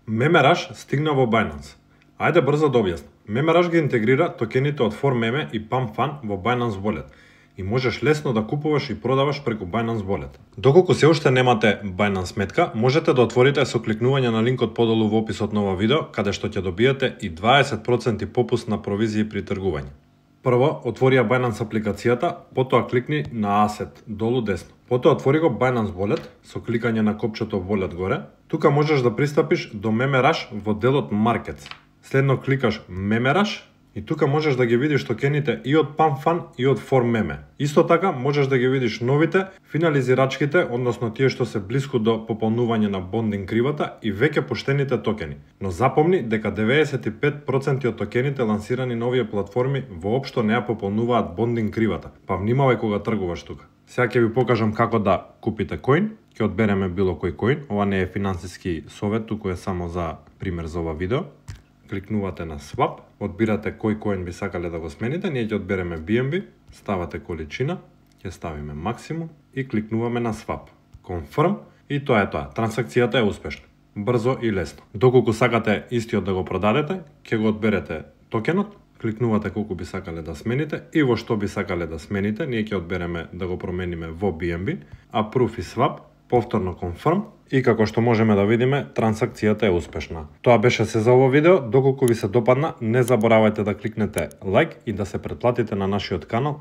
Мемераш стигна во Binance. Ајде брзо да објаснам. Мемераш ги интегрира токените од ForMeme и PumpFun во Binance Wallet и можеш лесно да купуваш и продаваш преку Binance Wallet. Доколку се уште немате Binance сметка, можете да отворите со кликнување на линкот подолу во описот на ова видео, каде што ќе добиете и 20% попуст на провизии при тргување. Прво, отвори ја Binance апликацијата, потоа кликни на Asset долу десно. Потоа отвори го Binance Wallet со кликање на копчето Wallet горе. Тука можеш да пристапиш до Мемераш во делот Markets. Следно кликаш Мемераш и тука можеш да ги видиш токените и од PumpFun и од ForMeme. Исто така можеш да ги видиш новите, финализирачките, односно тие што се блиску до пополнување на бондинг кривата и веќе поштените токени. Но запомни дека 95% од токените лансирани на овие платформи воопшто не ја пополнуваат бондинг кривата. Па внимавај кога тргуваш тука. Сега ќе ви покажам како да купите коин. Ќе одбереме било кој коин. Ова не е финансиски совет, туку е само за пример за ова видео. Кликнувате на Swap, одбирате кој коин би сакале да го смените, ние ќе одбереме BNB, ставате количина, ќе ставиме максимум и кликнуваме на Swap. Confirm и тоа е тоа. Трансакцијата е успешна. Брзо и лесно. Доколку сакате истиот да го продадете, ќе го одберете токенот, кликнувате колку би сакале да смените и во што би сакале да смените, ние ќе одбереме да го промениме во BNB, Approve и Swap, повторно Confirm и како што можеме да видиме, трансакцијата е успешна. Тоа беше се за ово видео. Доколку ви се допадна, не заборавајте да кликнете лайк и да се претплатите на нашиот канал